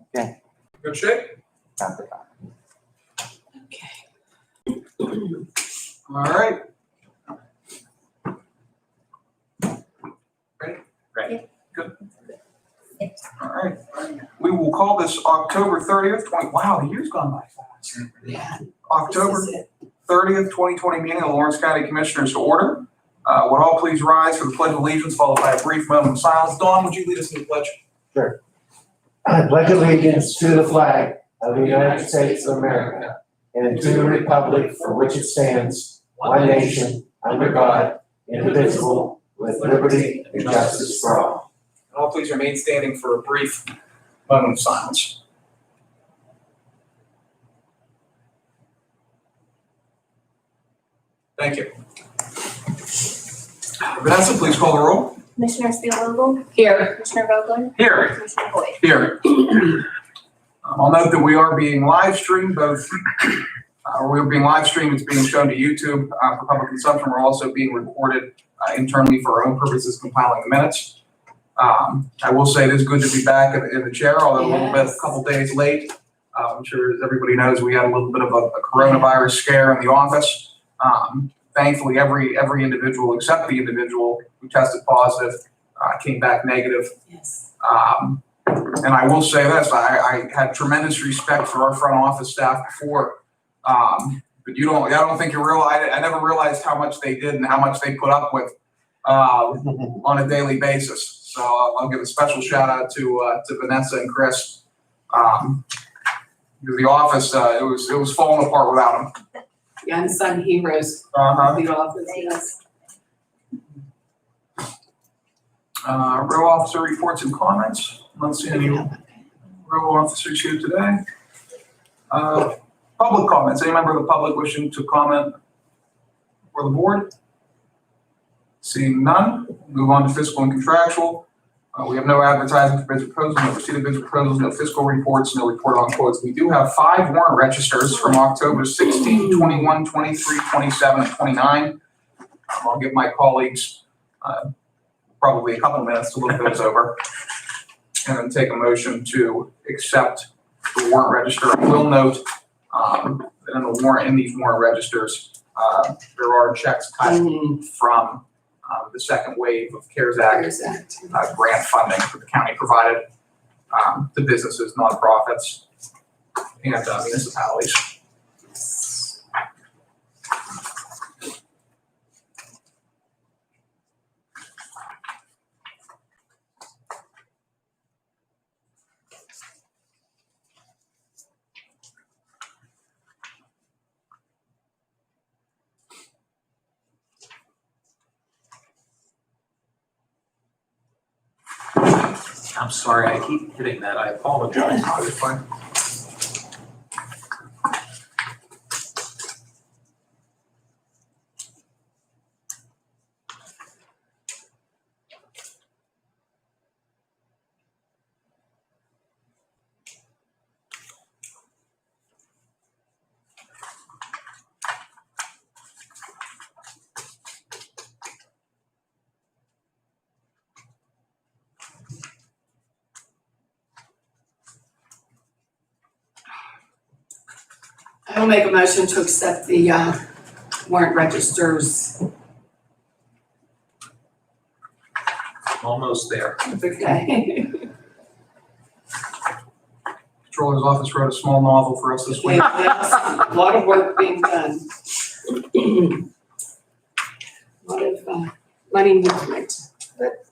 Okay. Good shape? Copy. Okay. All right. Ready? Ready. Good. All right. We will call this October 30th, wow, the year's gone by fast. Yeah. October This is it. 30th, 2020 meeting of the Lawrence County Commissioners to order. Would all please rise for the Pledge of Allegiance, followed by a brief moment of silence. Dawn, would you lead us in the pledge? I pledge allegiance to the flag of the United States of America and to the republic for which it stands, one nation, under God, indivisible, with liberty and justice for all. And all please remain standing for a brief moment of silence. Thank you. Vanessa, please call the roll. Commissioner Spielvogel? Here. Commissioner Vogler? Here. Commissioner Boyd? Here. I'll note that we are being live streamed, both, we're being live streamed, it's being shown to YouTube for public consumption. We're also being recorded internally for our own purposes, compiling the minutes. I will say it is good to be back in the chair, although a little bit, a couple days late. I'm sure as everybody knows, we had a little bit of a coronavirus scare in the office. Thankfully, every individual except the individual who tested positive came back negative. Yes. And I will say this, I had tremendous respect for our front office staff before. But I don't think you realize, I never realized how much they did and how much they put up with on a daily basis. So I'll give a special shout out to Vanessa and Chris. The office, it was falling apart without them. The unsung heroes Uh-huh. of the office, yes. Row officer reports and comments. Not seeing any row officers here today. Public comments. Any member of the public wishing to comment for the board? Seeing none, move on to fiscal and contractual. We have no advertising for bids or proposals, no receipt of bids or proposals, no fiscal reports, no report on quotes. We do have 5 warrant registers from October 16, 21, 23, 27, and 29. I'll give my colleagues probably a couple minutes to look those over and then take a motion to accept the warrant register. I will note that in these warrant registers, there are checks cut from the second wave of CARES Act There's that. grant funding that the county provided to businesses, nonprofits, and municipalities. I'm sorry, I keep hitting that. I apologize. It's fine. I will make a motion to accept the warrant registers. Almost there. Okay. Controller's office wrote a small novel for us this week. Yes, a lot of work being done. A lot of money movement.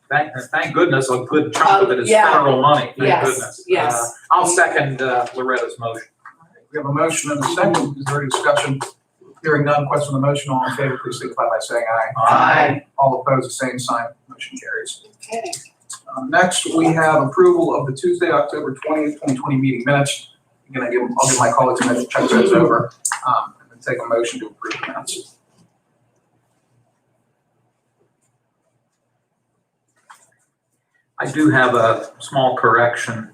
Thank goodness a good chunk of it is Yeah. federal money, thank Yes, goodness. yes. I'll second Loretta's motion. We have a motion and a second. Is there any discussion? Hearing none, question on the motion. All in favor, please signify by saying aye. Aye. All opposed, the same sign. Motion carries. Okay. Next, we have approval of the Tuesday, October 20th, 2020 meeting minutes. Again, I'll give my colleagues a minute to check those over, and then take a motion to approve the minutes. I do have a small correction,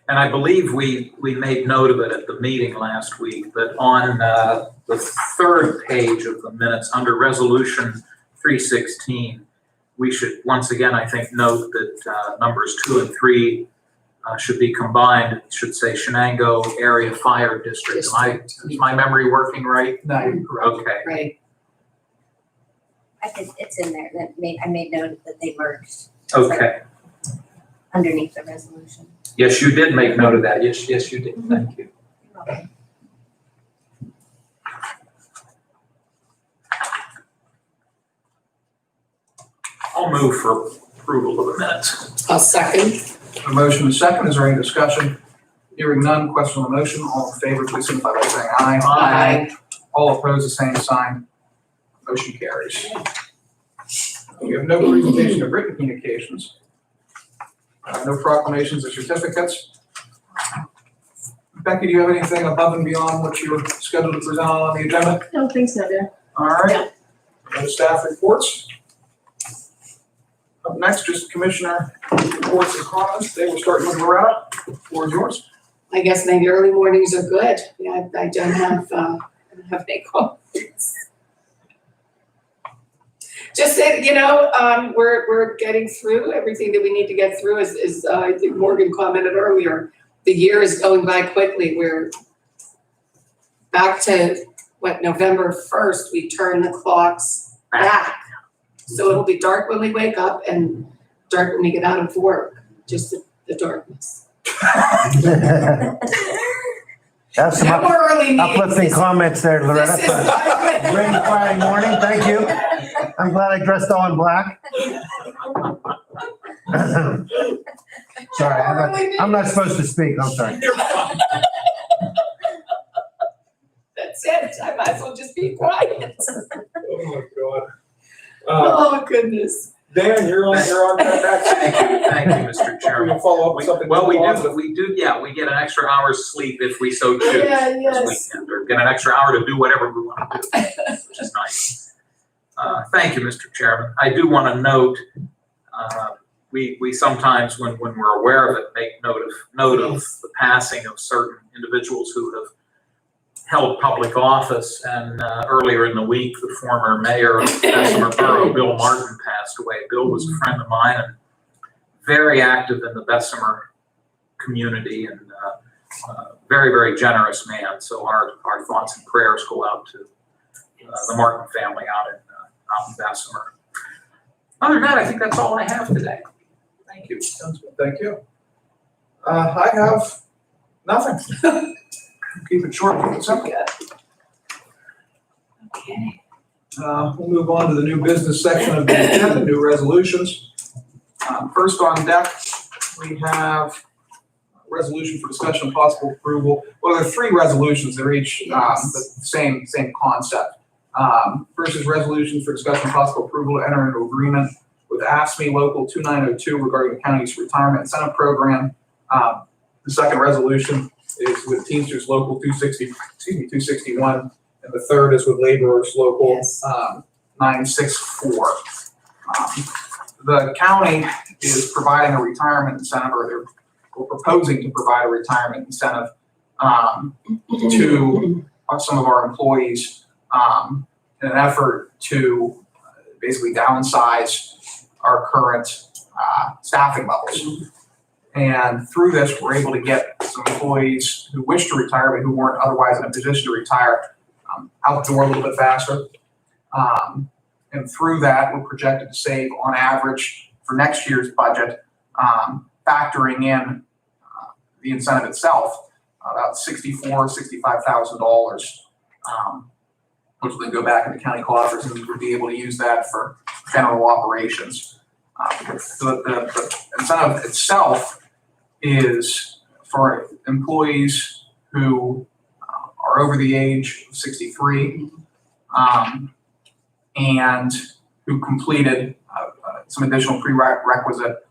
and I believe we made note of it at the meeting last week, but on the third page of the minutes, under Resolution 316, we should once again, I think, note that numbers 2 and 3 should be combined. It should say Shenango Area Fire District. Is my memory working right? No, you're correct. Okay. Right. It's in there, I made note that they merged Okay. underneath the resolution. Yes, you did make note of that. Yes, you did. Thank you. You're welcome. I'll move for approval of the minutes. I'll second. A motion is second. Is there any discussion? Hearing none, question on the motion. All in favor, please signify by saying aye. Aye. All opposed, the same sign. Motion carries. We have no presentation of written communications. No proclamations or certificates. Becky, do you have anything above and beyond what you were scheduled to present on the agenda? I don't think so, dear. All right. No staff reports. Up next, just commissioner reports and comments. They will start with Loretta. The floor is yours. I guess maybe early mornings are good. Yeah, I don't have any comments. Just that, we're getting through everything that we need to get through, as I think Morgan commented earlier. The year is going by quickly. We're back to, November 1st, we turn the clocks back. So it'll be dark when we wake up and dark when we get out of work, just the darkness. That's some No more early meetings. uplifting comments there, This Loretta. is my- Rainy, quiet morning, thank you. I'm glad I dressed all in black. Sorry, I'm not supposed to speak, I'm sorry. That's it, I might as well just be quiet. Oh, my God. Oh, goodness. Dan, you're on track. Thank you, Mr. Chairman. Follow up with something. Well, we get an extra hour's sleep if we so choose Yeah, this yes. weekend, or get an extra hour to do whatever we want to do, which is nice. Thank you, Mr. Chairman. I do want to note, we sometimes, when we're aware of it, make note of the passing of certain individuals who have held public office, and earlier in the week, the former mayor of Bessemer Borough, Bill Martin, passed away. Bill was a friend of mine and very active in the Bessemer community, and very, very generous man. So our thoughts and prayers go out to the Martin family out in Bessemer. Other than that, I think that's all I have today. Thank you. Sounds good. Thank you. I have nothing. Keep it short, keep it simple. Okay. We'll move on to the new business section of the agenda, new resolutions. First on deck, we have a resolution for discussion and possible approval. Well, there are three resolutions. They're each the same concept. First is resolution for discussion and possible approval to enter into agreement with AFSCME Local 2902 regarding the county's retirement incentive program. The second resolution is with Teamsters Local 261, and the third is with Laborers Local Yes. 964. The county is providing a retirement incentive, or they're proposing to provide a retirement incentive to some of our employees in an effort to basically downsize our current staffing levels. And through this, we're able to get some employees who wish to retire but who weren't otherwise in a position to retire out the door a little bit faster. And through that, we're projected to save on average for next year's budget, factoring in the incentive itself, about $65,000, which will then go back into county coffers, and we would be able to use that for general operations. The incentive itself is for employees who are over the age of 63 and who completed some additional prerequisite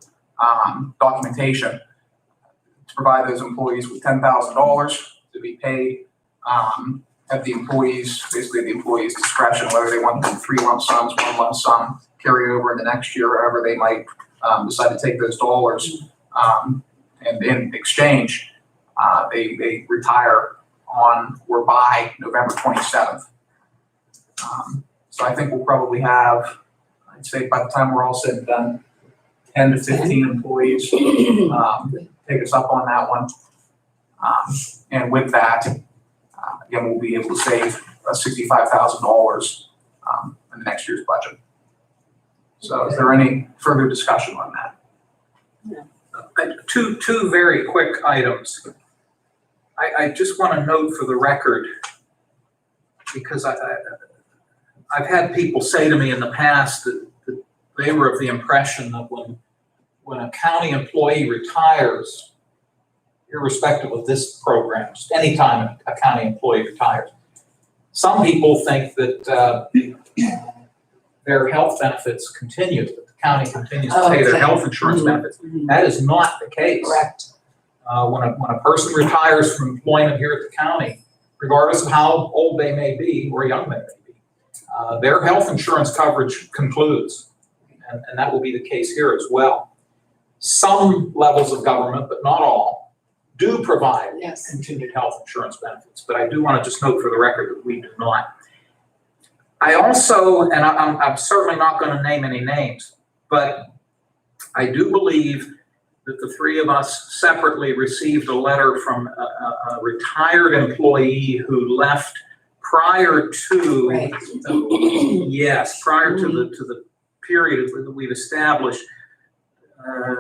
documentation to provide those employees with $10,000 to be paid at the employees' discretion, whether they want to do 3 lump sums, 1 lump sum, carry over in the next year, however they might decide to take those dollars. And in exchange, they retire on or by November 27th. So I think we'll probably have, I'd say by the time we're all said and done, 10 to 15 employees take us up on that one. And with that, again, we'll be able to save $65,000 in the next year's budget. So is there any further discussion on that? Two very quick items. I just want to note for the record, because I've had people say to me in the past that they were of the impression that when a county employee retires, irrespective of this program, just anytime a county employee retires, some people think that their health benefits continue, that the county continues to pay their health insurance benefits. That is not the case. Correct. When a person retires from employment here at the county, regardless of how old they may be or young they may be, their health insurance coverage concludes, and that will be the case here as well. Some levels of government, but not all, do provide Yes. continued health insurance benefits, but I do want to just note for the record that we do not. I also, and I'm certainly not going to name any names, but I do believe that the three of us separately received a letter from a retired employee who left prior to, Right. yes, prior to the period that we've established,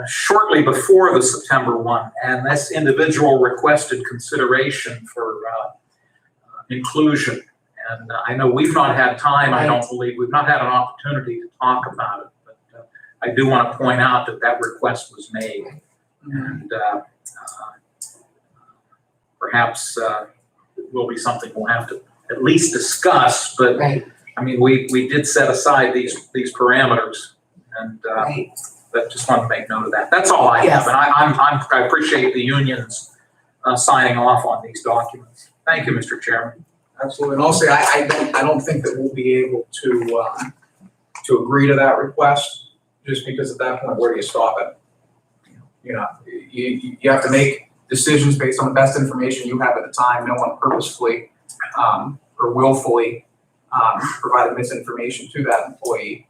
shortly before the September 1, and this individual requested consideration for inclusion. And I know we've not had time, I don't believe, we've not had an opportunity to talk about it, but I do want to point out that that request was made. And perhaps it will be something we'll have to at least discuss, but Right. I mean, we did set aside these parameters, and Right. but just want to make note of that. That's all I Yes. have, and I appreciate the unions signing off on these documents. Thank you, Mr. Chairman. Absolutely. And I'll say, I don't think that we'll be able to agree to that request, just because at that point, where do you stop it? You know, you have to make decisions based on the best information you have at the time. No one purposefully or willfully provided misinformation to that employee.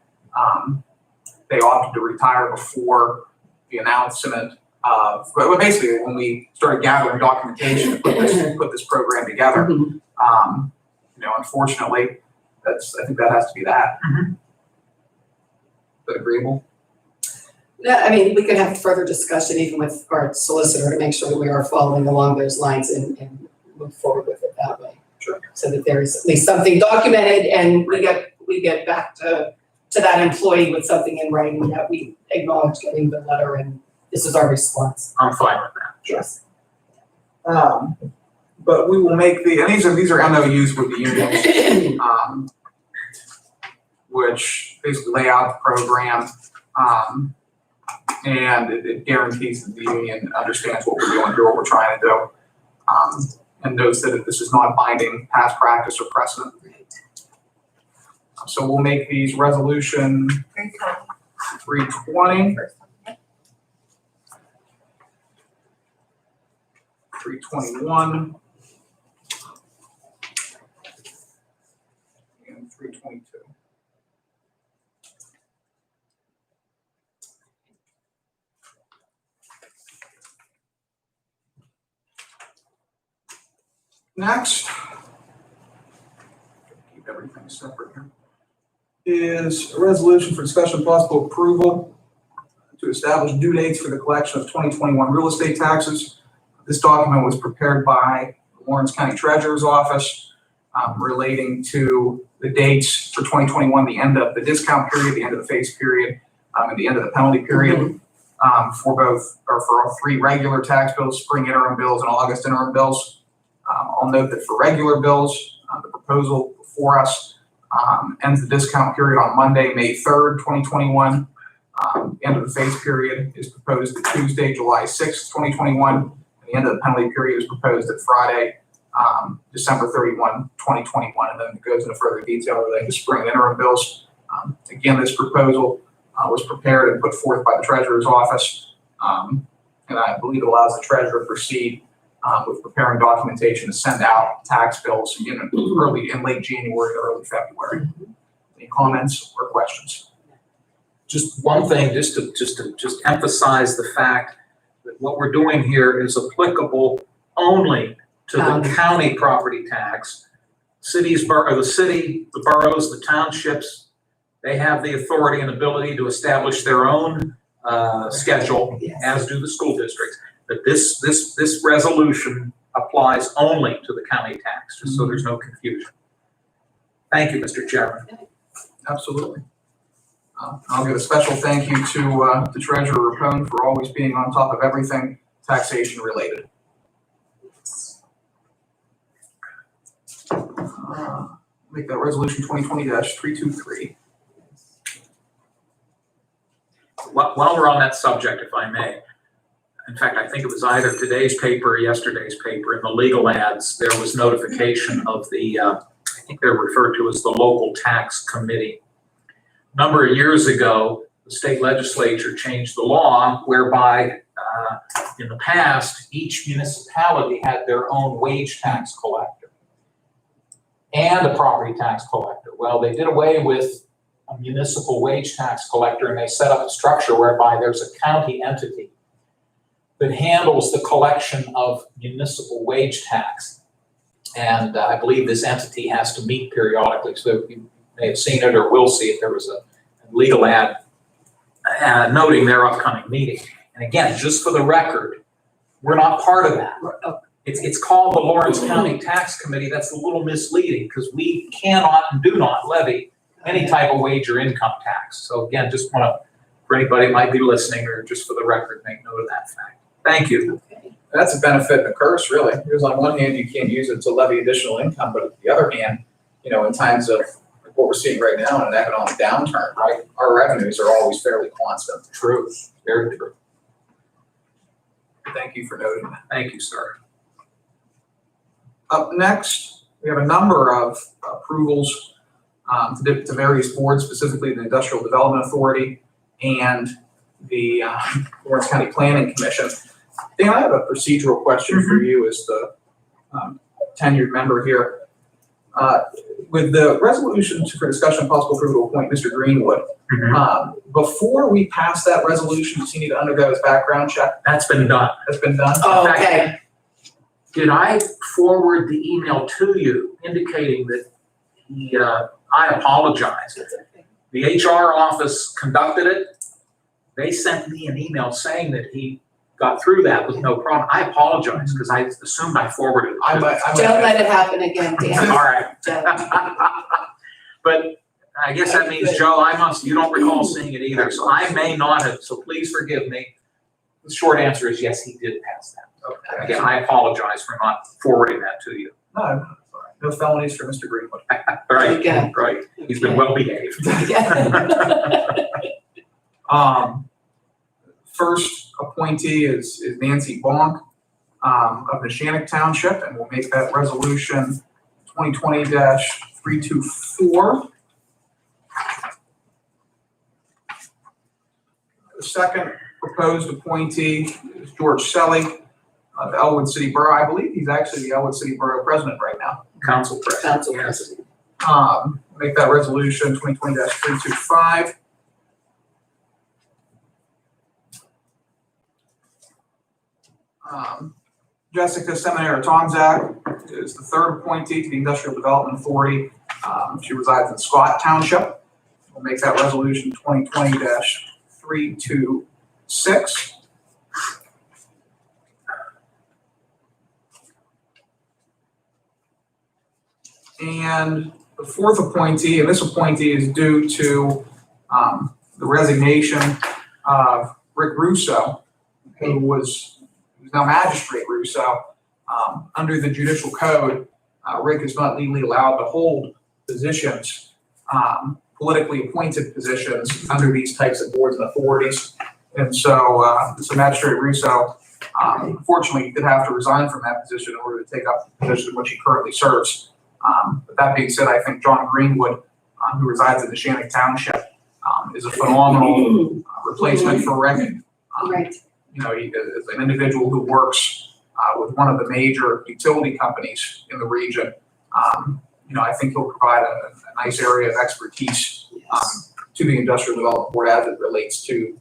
They opted to retire before the announcement of, but basically when we started gathering documentation to put this program together. You know, unfortunately, I think that has to be that. Is that agreeable? Yeah, I mean, we could have further discussion even with our solicitor to make sure that we are following along those lines and move forward with it that way. Sure. So that there is at least something documented and we get back to that employee with something in writing that we acknowledge getting the letter and this is our response. I'm fine with that. Yes. But we will make and these are MOUs with the unions, which basically lay out the program, and it guarantees that the union understands what we're doing here, what we're trying to do, and knows that this is not binding past practice or precedent. So we'll make these resolution 320. 321. And 322. Next, keep everything separate here, is a resolution for discussion and possible approval to establish due dates for the collection of 2021 real estate taxes. This document was prepared by the Lawrence County Treasurer's Office relating to the dates for 2021, the end of the discount period, the end of the face period, and the end of the penalty period for all three regular tax bills, spring interim bills, and August interim bills. I'll note that for regular bills, the proposal before us ends the discount period on Monday, May 3rd, 2021. End of the face period is proposed to Tuesday, July 6th, 2021. And the end of the penalty period is proposed at Friday, December 31, 2021. And then it goes into further detail relating to spring interim bills. Again, this proposal was prepared and put forth by the Treasurer's Office. And I believe it allows the Treasurer to proceed with preparing documentation to send out tax bills in late January or early February. Any comments or questions? Just one thing, just to emphasize the fact that what we're doing here is applicable only to the county property tax. Cities, the city, the boroughs, the townships, they have the authority and ability to establish their own schedule, Yes. as do the school districts. But this resolution applies only to the county tax, just so there's no confusion. Thank you, Mr. Chairman. Absolutely. I'll give a special thank you to Treasurer Rapone for always being on top of everything taxation related. Make that resolution 2020-323. While we're on that subject, if I may, in fact, I think it was either today's paper or yesterday's paper, in the legal ads, there was notification of the, I think they're referred to as the local tax committee. A number of years ago, the state legislature changed the law whereby in the past, each municipality had their own wage tax collector and a property tax collector. Well, they did away with a municipal wage tax collector, and they set up a structure whereby there's a county entity that handles the collection of municipal wage tax. And I believe this entity has to meet periodically, so you may have seen it or will see it. There was a legal ad noting their upcoming meeting. And again, just for the record, we're not part of that. It's called the Lawrence County Tax Committee. That's a little misleading because we cannot and do not levy any type of wage or income tax. So again, just want to, for anybody that might be listening or just for the record, make note of that fact. Thank you. Okay. That's a benefit and a curse, really, because on one hand, you can't use it to levy additional income, but on the other hand, you know, in times of what we're seeing right now in an economic downturn, right, our revenues are always fairly constant. True, very true. Thank you for noting that. Thank you, sir. Up next, we have a number of approvals to various boards, specifically the Industrial Development Authority and the Lawrence County Planning Commission. Dan, I have a procedural question for you as the tenured member here. With the resolution for discussion and possible approval to appoint Mr. Greenwood, before we pass that resolution, does he need to undergo his background check? That's been done. That's been done? Oh, okay. Did I forward the email to you indicating that he, I apologize. The HR office conducted it. They sent me an email saying that he got through that with no problem. I apologize because I assumed I forwarded it. I might Don't let it happen again, Dan. All right. Don't. But I guess that means, Joe, you don't recall seeing it either, so I may not have, so please forgive me. The short answer is yes, he did pass that. Okay. Again, I apologize for not forwarding that to you. No felonies for Mr. Greenwood. Right, Okay. right. He's been well behaved. First appointee is Nancy Bonk of Neshannock Township, and we'll make that resolution 2020-324. The second proposed appointee is George Selly of Elwood City Borough. I believe he's actually the Elwood City Borough president right now. Council President. Council Yes. President. Make that resolution 2020-325. Jessica Seminara-Tomzak is the third appointee to the Industrial Development Authority. She resides in Scott Township. We'll make that resolution 2020-326. And the fourth appointee, and this appointee is due to the resignation of Rick Russo, who's now Magistrate Russo. Under the judicial code, Rick is not legally allowed to hold positions, politically appointed positions under these types of boards and authorities. And so Magistrate Russo, unfortunately, did have to resign from that position in order to take up the position in which he currently serves. But that being said, I think John Greenwood, who resides in Neshannock Township, is a phenomenal replacement for Rick. Right. You know, he is an individual who works with one of the major utility companies in the region. You know, I think he'll provide a nice area of expertise Yes. to the Industrial Development Board as it relates to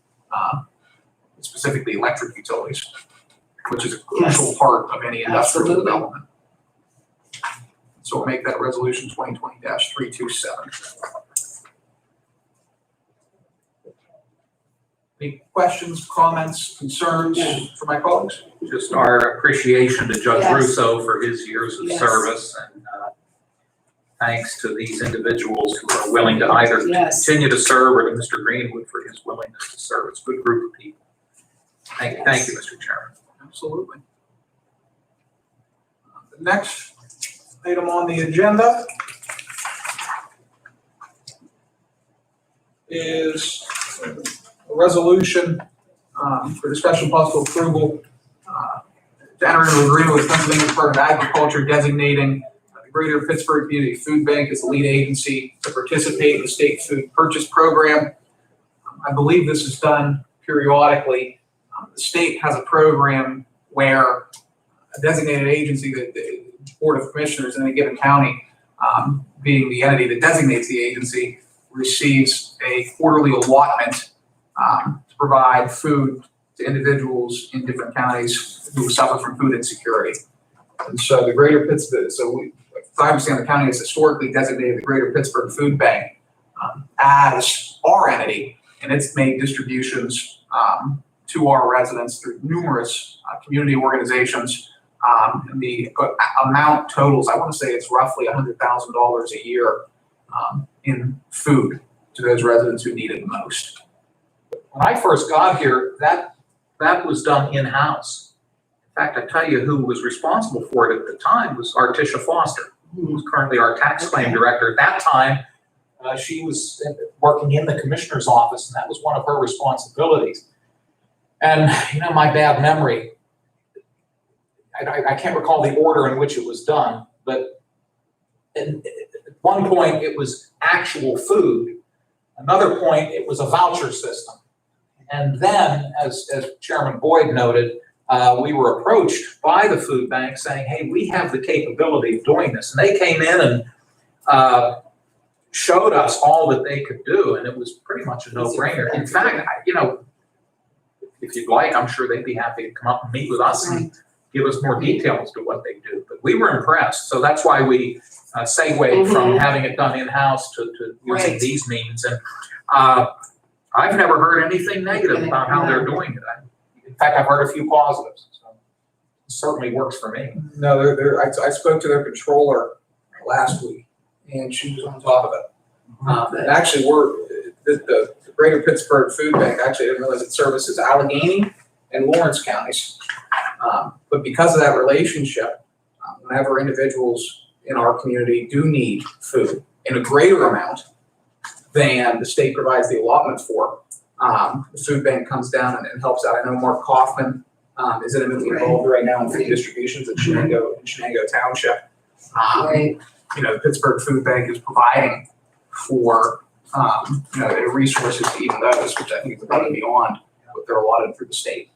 specifically electric utilities, which is a crucial part of any industrial Absolutely. development. So we'll make that resolution 2020-327. Any questions, comments, concerns for my colleagues? Just our appreciation to Judge Yes. Russo for his years of Yes. service, and thanks to these individuals who are willing to either Yes. continue to serve, or to Mr. Greenwood for his willingness to serve. It's a good group of people. Thank you, Mr. Chairman. Absolutely. The next item on the agenda is a resolution for discussion possible approval to enter into an agreement with Pennsylvania Department of Agriculture designating the Greater Pittsburgh Community Food Bank as the lead agency to participate in the state food purchase program. I believe this is done periodically. The state has a program where a designated agency, the Board of Commissioners in any given county, being the entity that designates the agency, receives a quarterly allotment to provide food to individuals in different counties who suffer from food insecurity. And so the Greater Pittsburgh, as I understand, the county has historically designated the Greater Pittsburgh Food Bank as our entity, and it's made distributions to our residents through numerous community organizations. And the amount totals, I want to say it's roughly $100,000 a year in food to those residents who need it most. When I first got here, that was done in-house. In fact, I tell you who was responsible for it at the time was Artisha Foster, who's currently our tax claim director. At that time, she was working in the commissioner's office, and that was one of her responsibilities. And, my bad memory, I can't recall the order in which it was done, but at one point it was actual food. Another point, it was a voucher system. And then, as Chairman Boyd noted, we were approached by the food bank saying, hey, we have the capability of doing this. And they came in and showed us all that they could do, and it was pretty much a no-brainer. In fact, if you'd like, I'm sure they'd be happy to come up and meet with us and give us more details to what they do. But we were impressed, so that's why we segued from having it done in-house to using these means. And I've never heard anything negative about how they're doing it. In fact, I've heard a few positives, so it certainly works for me. No, I spoke to their controller last week, and she was on top of it. And actually, the Greater Pittsburgh Food Bank, actually, I didn't realize it services Allegheny and Lawrence counties. But because of that relationship, whenever individuals in our community do need food in a greater amount than the state provides the allotment for, the food bank comes down and helps out. I know Mark Kaufman is intimately involved right now in food distributions in Shenango Township. The Pittsburgh Food Bank is providing for their resources to even those, which I think is above and beyond what they're allotted through the state.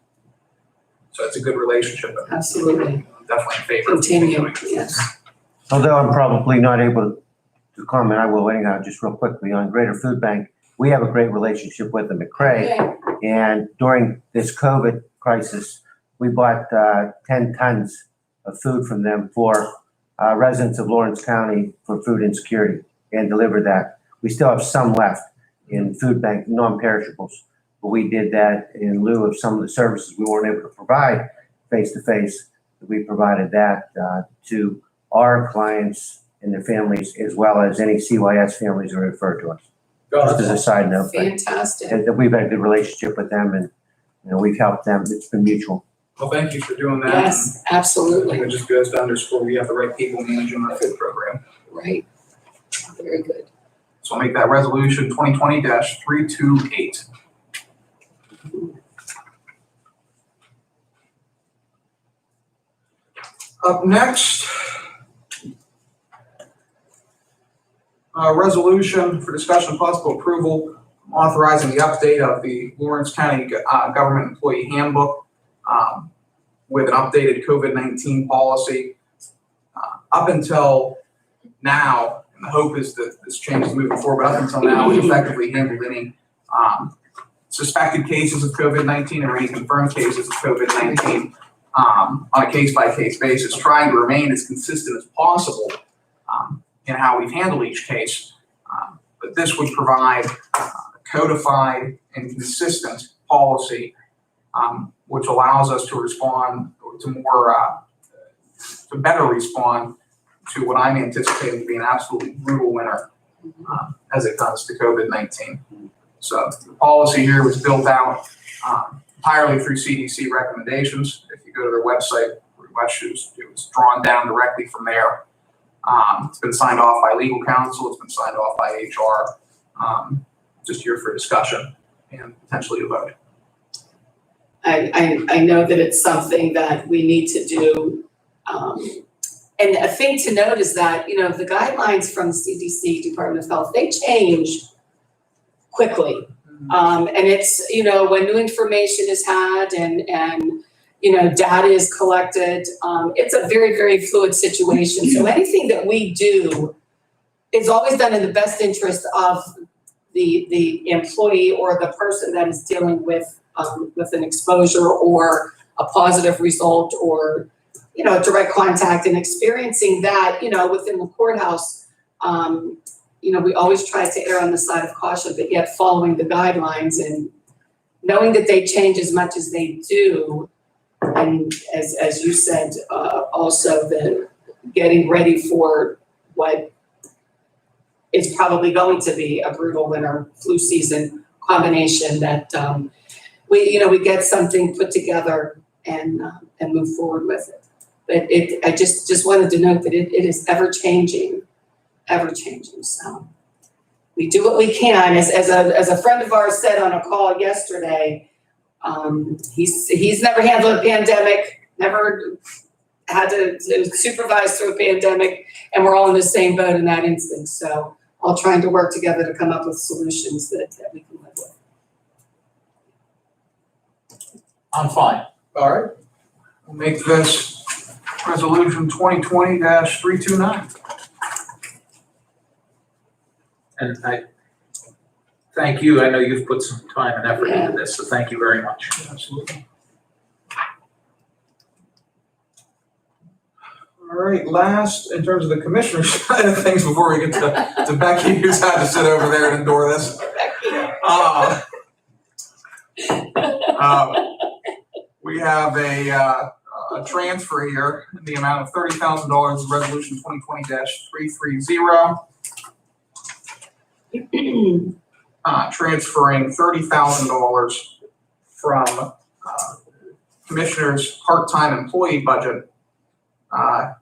So it's a good relationship. And Absolutely. I'm definitely in favor of Continue, continuing. yes. Although I'm probably not able to comment, I will anyhow, just real quickly on Greater Food Bank. We have a great relationship with them at Craig. Okay. And during this COVID crisis, we bought 10 tons of food from them for residents of Lawrence County for food insecurity and delivered that. We still have some left in food bank, non-perishables. But we did that in lieu of some of the services we weren't able to provide face-to-face. We provided that to our clients and their families, as well as any CYS families who refer to us. Just as a side note. Fantastic. And we've had a good relationship with them, and we've helped them. It's been mutual. Well, thank you for doing that. Yes, I absolutely. think it just goes to underscore we have the right people managing our food program. Right. Very good. So I'll make that resolution 2020-328. Up next, resolution for discussion of possible approval authorizing the update of the Lawrence County Government Employee Handbook with an updated COVID-19 policy. Up until now, and the hope is that this change is moving forward, but up until now, we effectively handled any suspected cases of COVID-19 or any confirmed cases of COVID-19 on a case-by-case basis, trying to remain as consistent as possible in how we've handled each case. But this would provide a codified and consistent policy which allows us to respond to better respond to what I'm anticipating to be an absolutely brutal winter as it comes to COVID-19. So the policy here was built out entirely through CDC recommendations. If you go to their website, pretty much it was drawn down directly from there. It's been signed off by legal counsel. It's been signed off by HR. Just here for discussion and potentially a vote. I know that it's something that we need to do. And a thing to note is that, the guidelines from the CDC, Department of Health, they change quickly. And it's, when new information is had and data is collected, it's a very, very fluid situation. So anything that we do is always done in the best interest of the employee or the person that is dealing with an exposure or a positive result or, direct contact, and experiencing that, within the courthouse. We always try to err on the side of caution, but yet following the guidelines and knowing that they change as much as they do. And as you said, also the getting ready for what is probably going to be a brutal winter flu season combination, that we get something put together and move forward with it. But I just wanted to note that it is ever changing. So we do what we can. As a friend of ours said on a call yesterday, he's never handled a pandemic, never had to supervise through a pandemic, and we're all in the same boat in that instance. So all trying to work together to come up with solutions that we can live with. I'm fine. All right. We'll make this resolution 2020-329. And I thank you. I know you've put some time and effort into this, so thank you very much. Absolutely. All right, last, in terms of the commissioner's side of things, before we get to Becky, who's had to sit over there and endure this. We have a transfer here in the amount of $30,000, resolution 2020-330. Transferring $30,000 from commissioner's part-time employee budget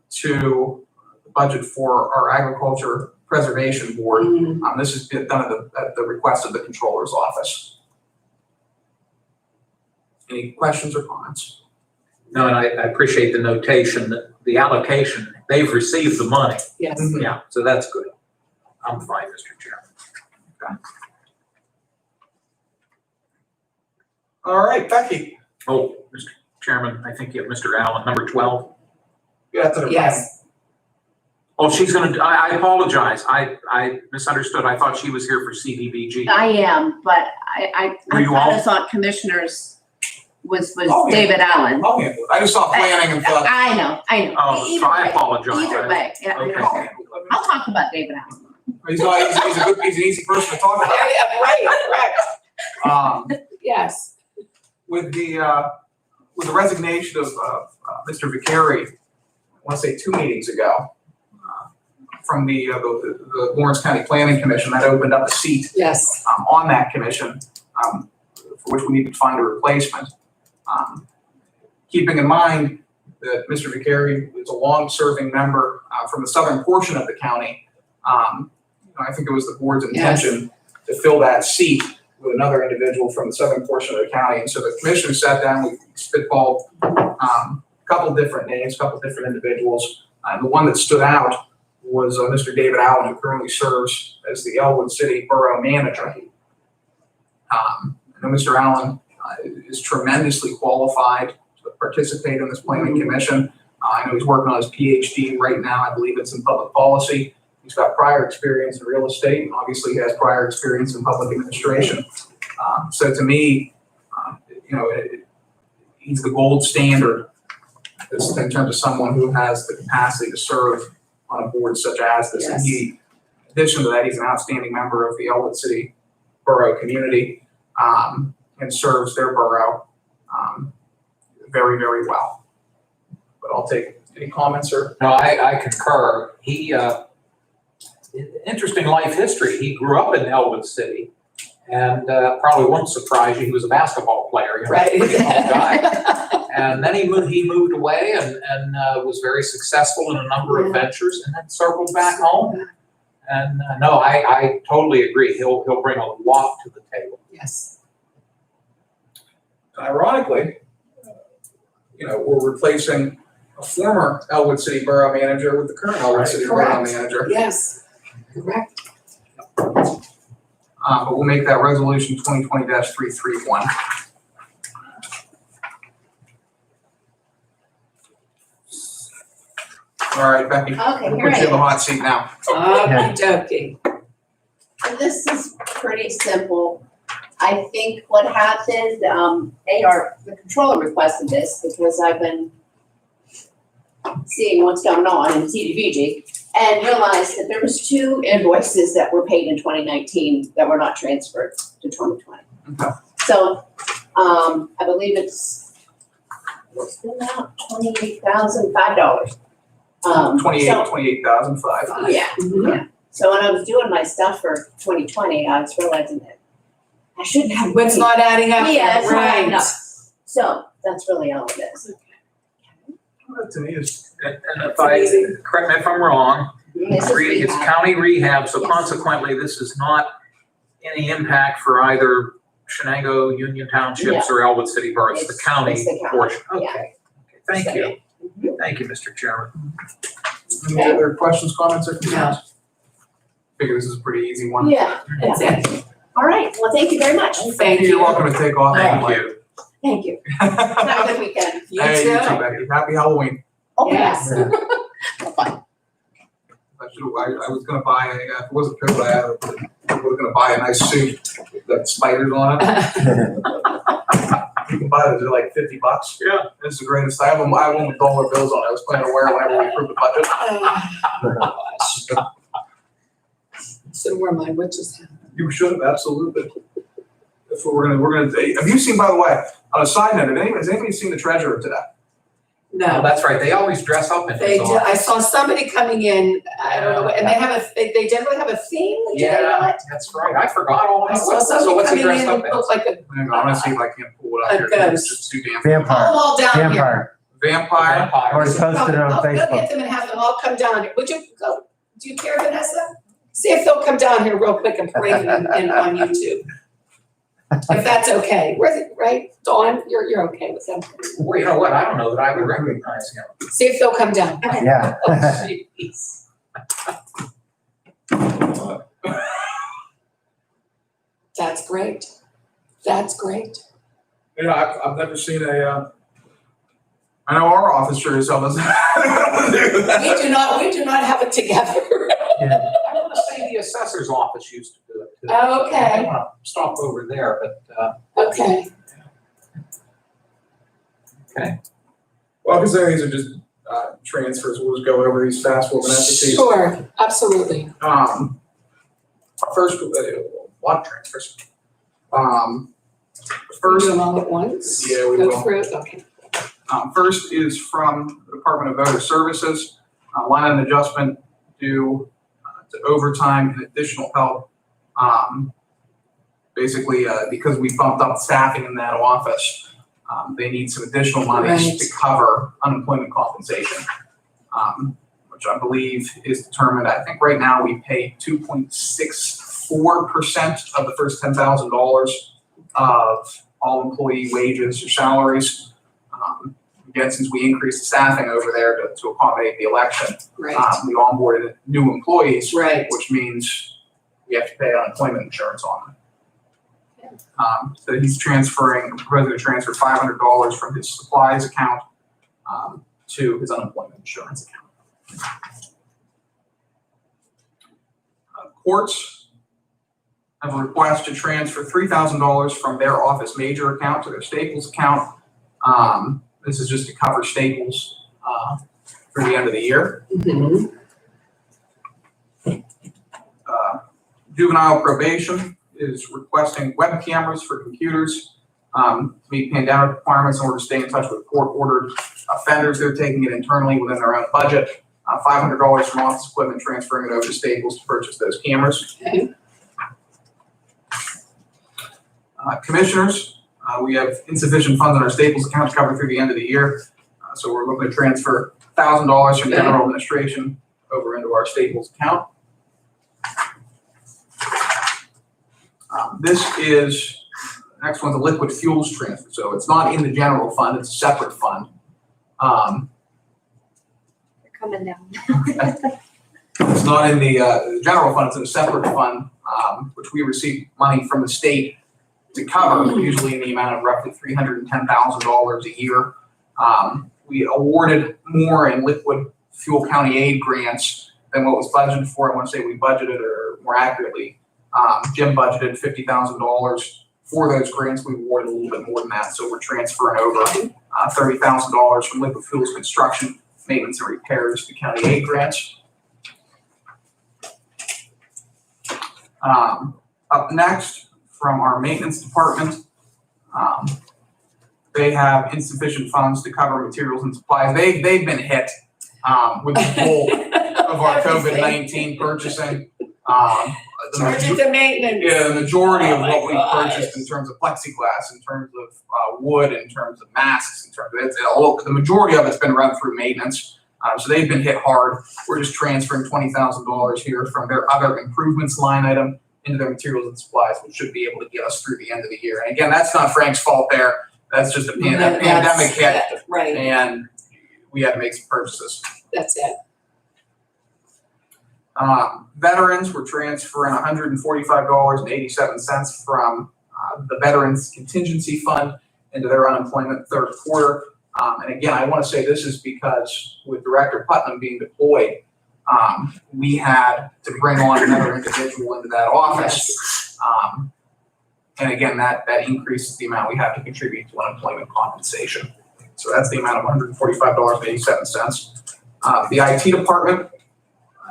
to the budget for our agriculture preservation board. This has been done at the request of the controller's office. Any questions or comments? No, and I appreciate the notation, that the allocation, they've received the money. Yes. Yeah, so that's good. I'm fine, Mr. Chairman. Okay. All right, Becky. Oh, Mr. Chairman, I think you have Mr. Allen, number 12. Yeah, that's Yes. Oh, she's gonna, I apologize. I misunderstood. I thought she was here for CDBG. I am, but I Were you thought all- I thought commissioners was Oh, yeah. David Allen. I'll handle it. I just saw planning and thought. I know. Oh, Either so I way, apologize. Either way, yeah, I Okay. know. I'll talk about David Allen. He's an easy person to talk about. Right, correct. Yes. With the resignation of Mr. Vicari, I want to say 2 meetings ago, from the Lawrence County Planning Commission, that opened up a seat Yes. on that commission, for which we need to find a replacement. Keeping in mind that Mr. Vicari is a long-serving member from the southern portion of the county, I think it was the board's intention to fill that seat with another individual from the southern portion of the county. And so the commissioner sat down, we spitballed a couple different names, a couple different individuals. And the one that stood out was Mr. David Allen, who currently serves as the Elwood City Borough Manager. I know Mr. Allen is tremendously qualified to participate in this planning commission. I know he's working on his PhD right now. I believe it's in public policy. He's got prior experience in real estate, and obviously he has prior experience in public administration. So to me, he's the gold standard in terms of someone who has the capacity to serve on a board such as this. And he, in addition to that, he's an outstanding member of the Elwood City Borough community, and serves their borough very, very well. But I'll take any comments or. No, I concur. He, interesting life history. He grew up in Elwood City, and probably won't surprise you, he was a basketball player. You know, Right. pretty tall guy. And then he moved away and was very successful in a number of ventures, and then circled back home. And no, I totally agree. He'll bring a lot to the table. Yes. Ironically, we're replacing a former Elwood City Borough manager with the current Elwood City Borough Correct. manager. Yes, correct. But we'll make that resolution 2020-331. All right, Becky, Okay, we'll here put I you in the am. hot seat now. Okey-dokey. And this is pretty simple. I think what happened, the controller requested this because I've been seeing what's going on in CDBG and realized that there was 2 invoices that were paid in 2019 that were not transferred to 2020. Okay. So, I believe it's about $28,005. So- 28,005. Yeah, Mhm. yeah. So when I was doing my stuff for 2020, I was realizing that I shouldn't have. What's not adding up? Yeah, it's not adding up. Right. So that's really all it is. To me, it's And if I, correct me if I'm wrong, This is it's rehab. county rehab, so Yes. consequently, this is not any impact for either Shenango, Union Townships, or Elwood City Borough. It's the It's county the county, portion. yeah. Okay. Thank you. Thank you, Mr. Chairman. any other questions, comments, or concerns? Figure this is a pretty easy one. Yeah, That's it. all right, well, thank you very much. Thank You're you. welcome to take off. Thank you. Thank you. Have a good weekend. You Hey, you too, too. Becky. Happy Halloween. Oh, Yes. I was gonna buy if it wasn't cold, I was gonna buy a nice suit with the spiders on it. You can buy those, they're like $50. Yeah. It's the greatest. I have one with dollar bills on it. I was planning to wear it whenever we approve the budget. Oh, gosh. So where my witches hat. You should have, absolutely. That's what we're gonna, have you seen, by the way, on a side note, has anybody seen the treasurer today? Oh, No, that's right. They always dress up in they his did, I office. saw somebody coming in, I don't know, what- and they have they generally have a theme, do they Yeah, not? that's right. I forgot all I about saw it. So somebody what's he coming dressed in up and as? looked like a, Hang on, I'm gonna see if I can pull it up A here. ghost. It's just too damn. Vampire, all down here. vampire, Vampire. Vampire. or posted it on Go Facebook. get them and have them all come down here. Would you go, do you care, Vanessa? See if they'll come down here real quick and parade them in on YouTube. If that's okay. Where's it, right? Dawn, you're okay with them. Well, you know what? I don't know that I would recognize him. See if they'll come down. Yeah. Oh, jeez. That's great. That's great. You know, I've never seen a, I know our office sure as hell doesn't. We do not have it together. I want to say the assessor's office used to do it too. Okay. I want to stop over there, but, Okay. Well, because these are just transfers, we'll just go over these fast moving entities. Sure, absolutely. First, a lot of transfers. We'll First, do them all at once? Yeah, we Go will. through it, okay. First is from the Department of Voter Services, line item adjustment due to overtime and additional help. Basically, because we bumped up staffing in that office, they need some additional monies Right. to cover unemployment compensation, which I believe is determined. I think right now we pay 2.64% of the first $10,000 of all employee wages or salaries. Again, since we increased the staffing over there to accommodate the election, Right, we onboarded new employees, right. which means we have to pay unemployment insurance on them. So he's proposing to transfer $500 from his supplies account to his unemployment insurance account. Courts, have a request to transfer $3,000 from their Office Major account to their Staples account. This is just to cover Staples through the end of the year. Mhm. Juvenile probation is requesting web cameras for computers to meet pandemic requirements in order to stay in touch with court-ordered offenders. They're taking it internally within their own budget. $500 from office equipment, transferring it over to Staples to purchase those cameras. Okay. Commissioners, we have insufficient funds in our Staples account to cover through the end of the year. So we're looking to transfer $1,000 from general administration over into our Staples account. This is, next one's a liquid fuels transfer. So it's not in the general fund, it's a separate fund. They're coming down. It's not in the general fund, it's in a separate fund, which we receive money from the state to cover, usually in the amount of roughly $310,000 a year. We awarded more in liquid fuel county aid grants than what was budgeted for. I want to say we budgeted, or more accurately, Jim budgeted $50,000 for those grants. We awarded a little bit more than that, so we're transferring over $30,000 from liquid fuels construction, maintenance, and repairs to county aid grants. Up next, from our maintenance department, they have insufficient funds to cover materials and supplies. They've been hit with the bulk of our COVID-19 purchasing. Charge it to maintenance. Yeah, the majority of Oh my what we gosh. purchased in terms of plexiglass, in terms of wood, in terms of masks, in terms of the majority of it's been run through maintenance. So they've been hit hard. We're just transferring $20,000 here from their other improvements line item into their materials and supplies, which should be able to get us through the end of the year. And again, that's not Frank's fault there. That's just a pandemic hit, Right, and we had to make some purchases. that's it. Veterans, we're transferring $145.87 from the Veterans Contingency Fund into their unemployment third quarter. And again, I want to say this is because with Director Putnam being deployed, we had to bring on another individual into that office. And again, that increases the amount we have to contribute to unemployment compensation. So that's the amount of $145.87. The IT department,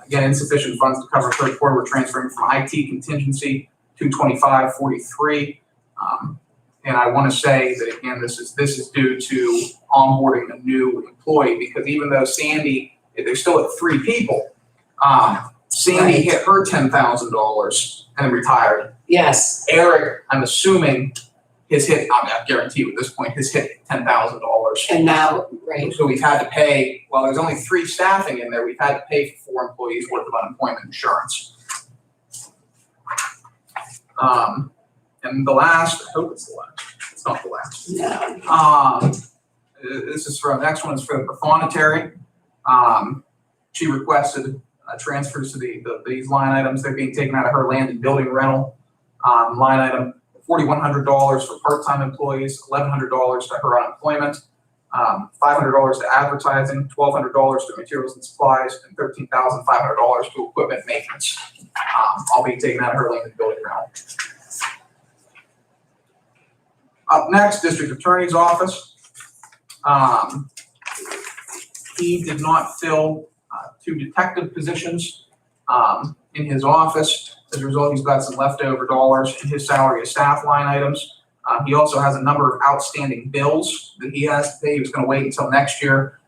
again, insufficient funds to cover third quarter. We're transferring from IT contingency to $25.43. And I want to say that again, this is due to onboarding a new employee, because even though Sandy, they're still at 3 people. Sandy hit her $10,000 and retired. Yes, Eric, I'm assuming his hit, I guarantee you at this point, his hit $10,000. and now, right, So we've had to pay, well, there's only 3 staffing in there, we've had to pay for 4 employees worth of unemployment insurance. And the last, I hope it's the last, it's not the last. no, This is for, next one is for the prothonotary. She requested transfers to these line items. They're being taken out of her land and building rental line item. $4,100 for part-time employees, $1,100 to her unemployment, $500 to advertising, $1,200 to materials and supplies, and $13,500 to equipment maintenance. All being taken out of her land and building rental. Up next, District Attorney's Office. He did not fill 2 detective positions in his office. As a result, he's got some leftover dollars in his salary and staff line items. He also has a number of outstanding bills that he has to pay. He was going to wait until next year,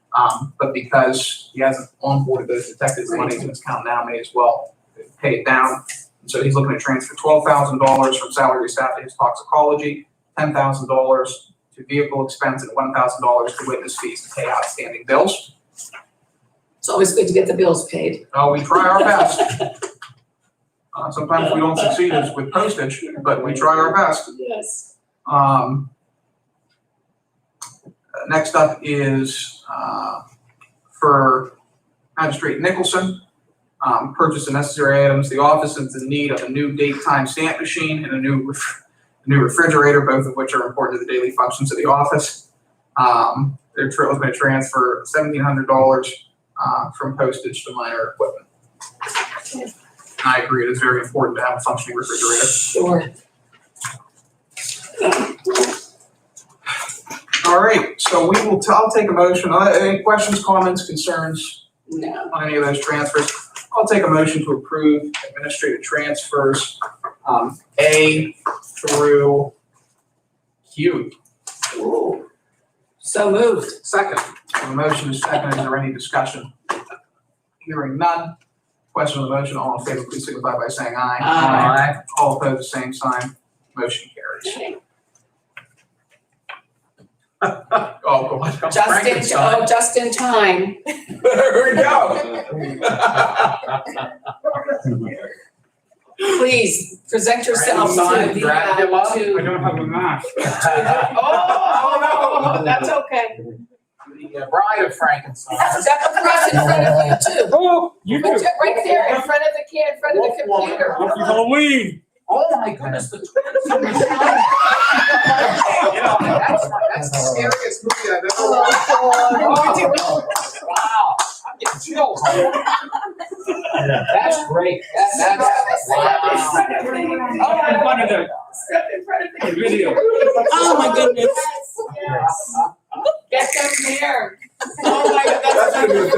but because he hasn't onboarded those detectives' monies in his account now, may as well pay it down. And so he's looking to transfer $12,000 from salary and staff to his toxicology, $10,000 to vehicle expense, and $1,000 to witness fees to pay outstanding bills. it's always good to get the bills paid. We try our best. Sometimes we don't succeed with postage, but we try our best. Yes. Next up is for Magistrate Nicholson. Purchase the necessary items. The office is in need of a new date-time stamp machine and a new refrigerator, both of which are important to the daily functions of the office. They're going to transfer $1,700 from postage to minor equipment. I agree, it is very important to have a functioning refrigerator. Sure. All right, so I'll take a motion. Any questions, comments, concerns No. on any of those transfers? I'll take a motion to approve administrative transfers, A through Q. Ooh. So moved. Second. The motion is second. Is there any discussion? Hearing none. Question on the motion, all in favor, please signify by saying aye. Aye. All opposed, the same sign. Motion carries. Oh, go on. Just in time. There we go. Please, present yourself to the, Dracula? to. don't have a mask. Oh, that's okay. The Bride of Frankenstein. Step across in front of you too. Oh, you do. Right there, in front of the kid, in front of the computer. Happy Halloween. Oh my goodness, the twins in the shine. You know, that's the scariest movie I've ever watched. Wow, I'm getting chills. That's great. That's wow. Oh, in front of the Step in front of the video. Oh my goodness. Get them there. Oh my God, that's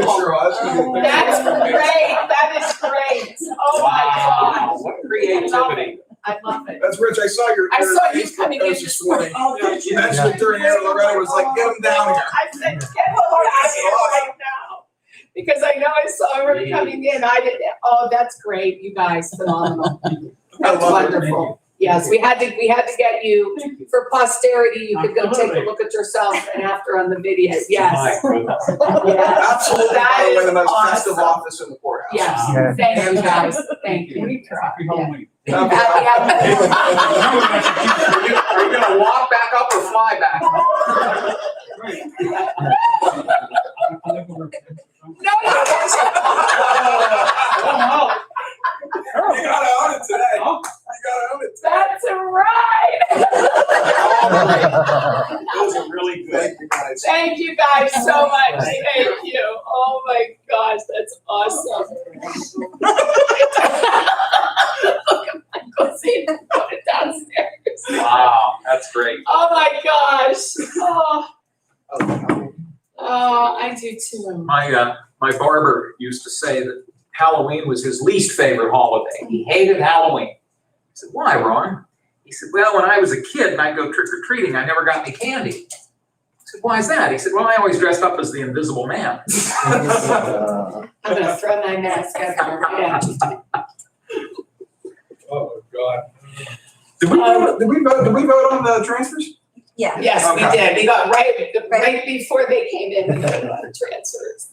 wonderful. That's great, that is great. Oh my Wow, God. what creativity. I love it. That's Rich, I saw your. I saw you Facebook coming in post this morning. Oh, did You mentioned it during here, Loretta was like, get him down here. I said, get him out here right now. Because I know I saw her coming in, I did, oh, that's great, you guys, phenomenal. I That's love it. wonderful. Yes, we had to get you, for posterity, you could go take a look at yourself and after on the video, yes. Yes. Absolutely, That by the way, the is most festive awesome. office in the courthouse. Yes, Yeah. thank you guys, thank you. Happy Halloween. Happy Are you gonna walk back up or fly back? No, You gotta own it today. You gotta own it today. that's right. That was really good. Thank you, guys. Thank you guys so much, thank you. Oh my gosh, that's awesome. Look at Michael, see, put it downstairs. Wow, that's great. Oh my gosh, oh, I do too. My barber used to say that Halloween was his least favorite holiday. He hated Halloween. I said, why, Ron? He said, well, when I was a kid and I'd go trick-or-treating, I never got any candy. I said, why is that? He said, well, I always dressed up as the Invisible Man. I'm gonna throw my mask over right at you. Oh, God. Did we vote on the transfers? Yeah. Yes, we Okay. did. We got right before they came in, we got the transfers.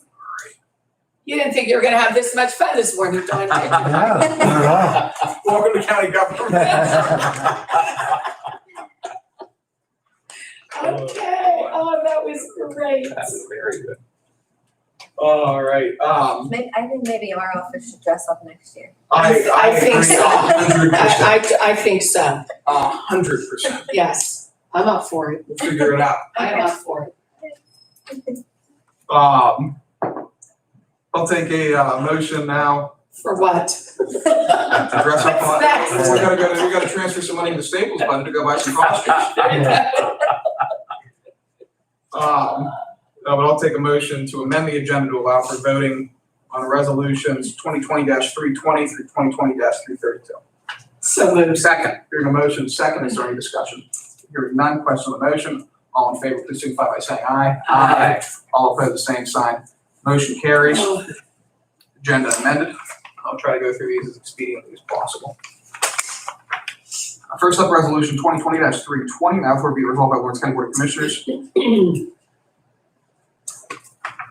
You didn't think you were gonna have this much fun this morning, Don, did you? No, not at all. Welcome to county government. Okay, oh, that was great. That was very good. All right, Maybe, I think maybe our office should dress up next year. I think agree so. 100%. I think so, 100%. yes, I'm up for it. We'll figure it out. I'm up for it. I'll take a motion now For what? to dress up. What's next? We gotta transfer some money to Staples budget to go buy some costumes. No, but I'll take a motion to amend the agenda to allow for voting on resolutions 2020-320 through 2020-332. So moved. Second, hearing a motion, second, is there any discussion? Hearing none, question on the motion, all in favor, please signify by saying aye. Aye. All opposed, the same sign. Motion carries. Oh, Agenda amended. I'll try to go through these as expediently as possible. First up, resolution 2020-320, now for be resolved by Lawrence County Board of Commissioners.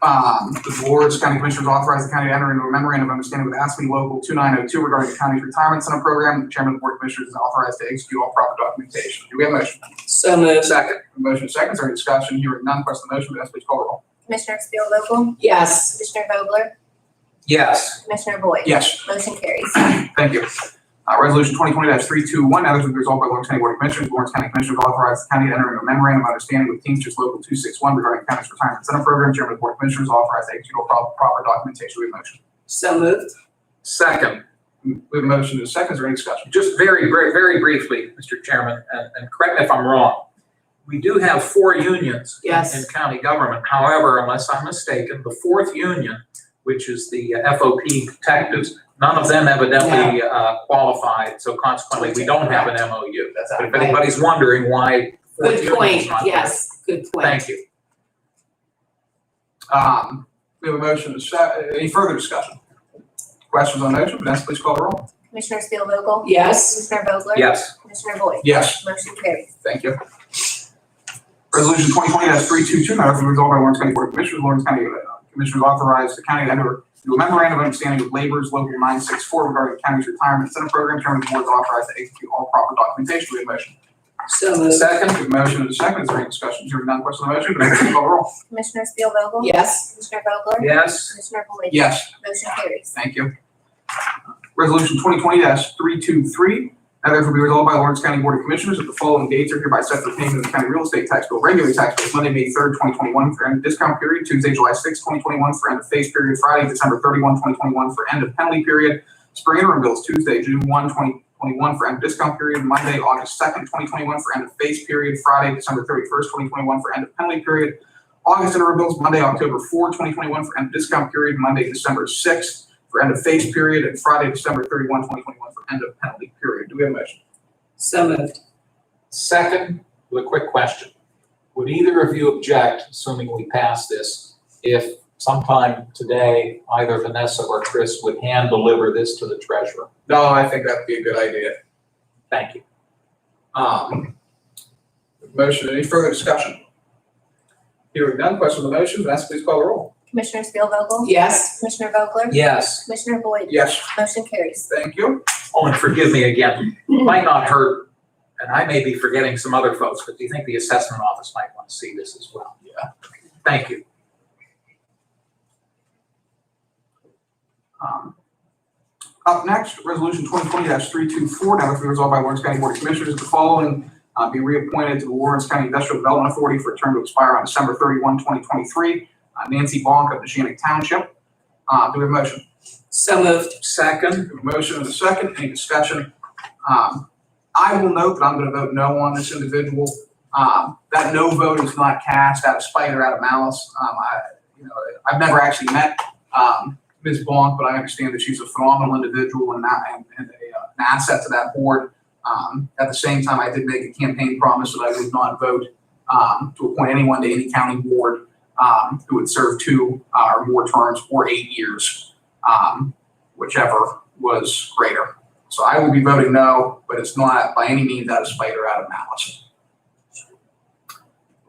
The board's county commissioners authorize the county to enter into a memorandum of understanding with ASME Local 2902 regarding the county's retirement center program. The chairman of the board of commissioners is authorized to execute all proper documentation. Do we have a motion? So moved. Second. Motion second, is there any discussion? Hearing none, question on the motion, Vanessa, please call the roll. Commissioner Spielvogel, Yes. Commissioner Vogler, Yes. Commissioner Boyd. Yes. Motion carries. Thank you. Resolution 2020-321, now this will be resolved by Lawrence County Board of Commissioners. Lawrence County Commissioners authorize the county to enter into a memorandum of understanding with Teamsters Local 261 regarding the county's retirement incentive program. Chairman of the Board of Commissioners authorized to execute all proper documentation. We have a motion. So moved. Second. We have a motion and a second. Is there any discussion? Just very briefly, Mr. Chairman, and correct me if I'm wrong. We do have 4 unions Yes. in county government. However, unless I'm mistaken, the 4th union, which is the FOP detectives, none of them evidently qualified, so consequently, we don't have an MOU. That's But if anybody's wondering why 4th Good union's point, not there, yes, good point. thank you. We have a motion and a any further discussion? Questions on the motion? Vanessa, please call the roll. Commissioner Spielvogel? Yes, Commissioner Vogler? Yes, Commissioner Boyd? Yes. Motion carries. Thank you. Resolution 2020-322, now therefore resolved by Lawrence County Board of Commissioners, Lawrence County Commissioners authorize the county to enter into a memorandum of understanding with Labor's Local 964 regarding the county's retirement incentive program. Chairman of the board is authorized to execute all proper documentation. Do we have a motion? so moved. Second. We have a motion and a second. Is there any discussion? Hearing none, question on the motion. Vanessa, please call the roll. Commissioner Spielvogel? Yes, Commissioner Vogler? yes, Commissioner Boyd? Yes. Motion carries. Thank you. Resolution 2020-323, now therefore be resolved by Lawrence County Board of Commissioners that the following dates are hereby set for payment of the county real estate tax bill. Regular tax bill, Monday, May 3rd, 2021 for end of discount period, Tuesday, July 6th, 2021 for end of phase period, Friday, December 31, 2021 for end of penalty period. Spring interim bills, Tuesday, June 1, 2021 for end of discount period, Monday, August 2nd, 2021 for end of phase period, Friday, December 31st, 2021 for end of penalty period. August interim bills, Monday, October 4, 2021 for end of discount period, Monday, December 6th for end of phase period, and Friday, December 31, 2021 for end of penalty period. Do we have a motion? so moved. second, with a quick question. Would either of you object, assuming we pass this, if sometime today, either Vanessa or Chris would hand deliver this to the treasurer? No, I think that'd be a good idea. Thank you. Motion, any further discussion? Hearing none, question on the motion, Vanessa, please call the roll. Commissioner Spielvogel? Yes, Commissioner Vogler? Yes. Commissioner Boyd? Yes. Motion carries. Thank you. Oh, and forgive me again, might not hurt, and I may be forgetting some other folks, but do you think the assessment office might want to see this as well? Yeah. Thank you. Up next, Resolution 2020-324, now therefore be resolved by Lawrence County Board of Commissioners, the following be reappointed to the Lawrence County Industrial Development Authority for a term to expire on December 31, 2023. Nancy Bonk of Neshannock Township. Do we have a motion? so moved. Second, We have a motion and a second. Any discussion? I will note that I'm going to vote no on this individual. That no vote is not cast out of spite or out of malice. I've never actually met Ms. Bonk, but I understand that she's a phenomenal individual and an asset to that board. At the same time, I did make a campaign promise that I would not vote to appoint anyone to any county board who would serve 2 or more terms or 8 years, whichever was greater. So I will be voting no, but it's not by any means out of spite or out of malice.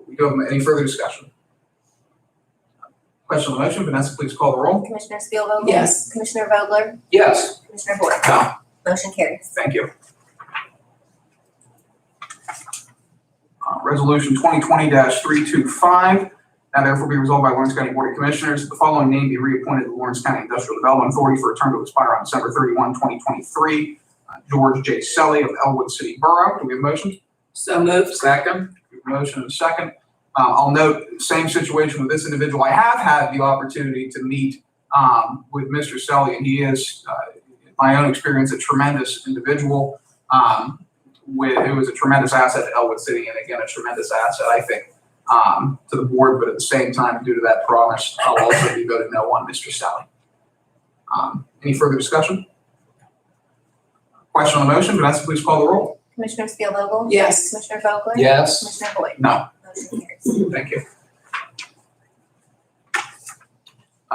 We go, any further discussion? Question on the motion, Vanessa, please call the roll. Commissioner Spielvogel? Yes, Commissioner Vogler? yes, Commissioner Boyd? No. Motion carries. Thank you. Resolution 2020-325, now therefore be resolved by Lawrence County Board of Commissioners, the following name be reappointed to the Lawrence County Industrial Development Authority for a term to expire on December 31, 2023. George J. Selly of Elwood City Borough. Do we have a motion? so moved. second, We have a motion and a second. I'll note, same situation with this individual. I have had the opportunity to meet with Mr. Selly, and he is, in my own experience, a tremendous individual. It was a tremendous asset to Elwood City, and again, a tremendous asset, I think, to the board. But at the same time, due to that promise, I'll also be voting no on Mr. Selly. Any further discussion? Question on the motion, Vanessa, please call the roll. Commissioner Spielvogel? Yes, Commissioner Vogler? yes, Commissioner Boyd? No. Motion carries. Thank you.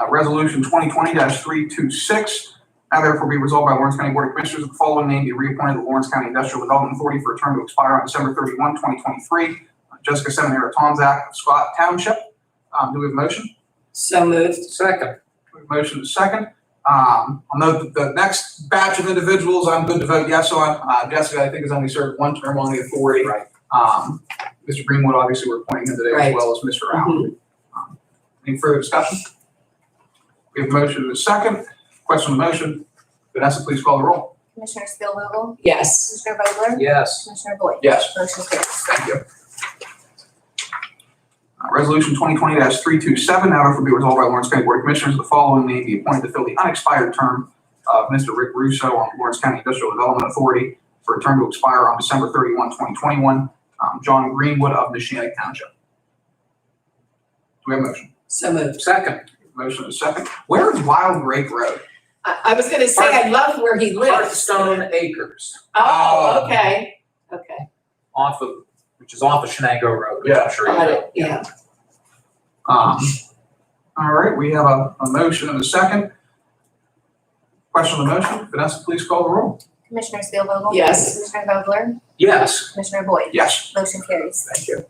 Resolution 2020-326, now therefore be resolved by Lawrence County Board of Commissioners, the following name be reappointed to the Lawrence County Industrial Development Authority for a term to expire on December 31, 2023. Jessica Seminara Tomzak of Scott Township. Do we have a motion? so moved. second, We have a motion and a second. I'll note that the next batch of individuals I'm good to vote yes on. Jessica, I think, has only served 1 term on the authority. Right. Mr. Greenwood, obviously, we're appointing him today as Right. well as Mr. Allen. Any further discussion? We have a motion and a second. Question on the motion. Vanessa, please call the roll. Commissioner Spielvogel? Yes, Commissioner Vogler? yes, Commissioner Boyd? Yes. Motion carries. Thank you. Resolution 2020-327, now therefore be resolved by Lawrence County Board of Commissioners, the following may be appointed to fill the unexpired term of Mr. Rick Russo on Lawrence County Industrial Development Authority for a term to expire on December 31, 2021. John Greenwood of Neshannock Township. Do we have a motion? So moved. Second. Motion is second. Where is Wild Lake Road? I was gonna say, I love where he lives. Hearthstone Acres, Oh, okay, okay, which is off of Shenango Road, which Yeah. I'm sure you got know. it, yeah. All right, we have a motion and a second. Question on the motion. Vanessa, please call the roll. Commissioner Spielvogel? Yes. Commissioner Vogler? Yes, Commissioner Boyd? Yes. Motion carries. Thank you.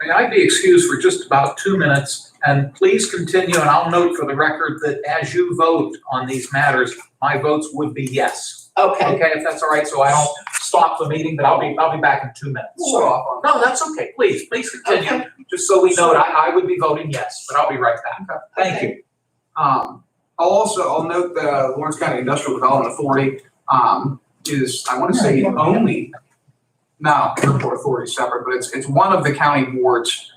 may I be excused for just about 2 minutes? And please continue, and I'll note for the record that as you vote on these matters, my votes would be yes. Okay, Okay, if that's all right, so I don't stop the meeting, but I'll be back in 2 minutes. Sure. No, that's okay, please continue, Okay. just so we know, I would be voting yes, but I'll be right back. Thank you. I'll note the Lawrence County Industrial Development Authority, is, I want to say, only, no, airport authority is separate, but it's one of the county boards,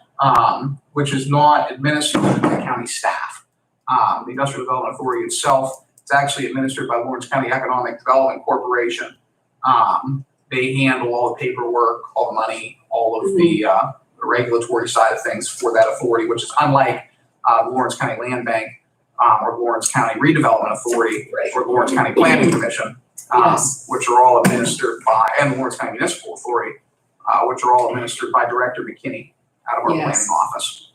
which is not administered by the county staff. The Industrial Development Authority itself, it's actually administered by Lawrence County Economic Development Corporation. They handle all the paperwork, all the money, all of the regulatory side of things for that authority, which is unlike Lawrence County Land Bank, or Lawrence County Redevelopment Authority, Right. or Lawrence County Planning Commission, Yes. which are all administered by, and the Lawrence County Municipal Authority, which are all administered by Director McKinney out of our Yes. planning office.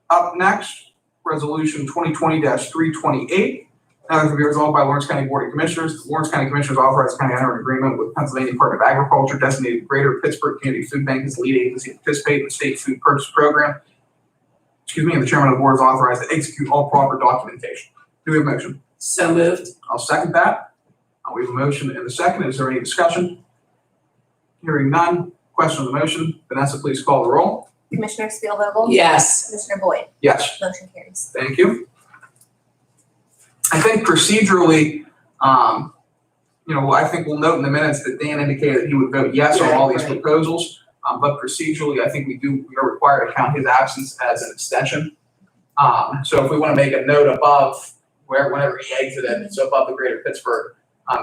Up next, Resolution 2020-328. Now, to be resolved by Lawrence County Board of Commissioners, the Lawrence County Commissioners authorize the county to enter an agreement with Pennsylvania Department of Agriculture designated Greater Pittsburgh Community Food Bank as lead agency to participate in the state food purchase program. And the chairman of the board is authorized to execute all proper documentation. Do we have a motion? so moved. I'll second that. We have a motion and a second. Is there any discussion? Hearing none. Question on the motion. Vanessa, please call the roll. Commissioner Spielvogel? Yes, Commissioner Boyd? Yes. Motion carries. Thank you. I think procedurally, I think we'll note in the minutes that Dan indicated that he would vote yes on all these Right. proposals. But procedurally, I think we are required to count his absence as an abstention. So if we want to make a note above whenever he exited, so above the Greater Pittsburgh,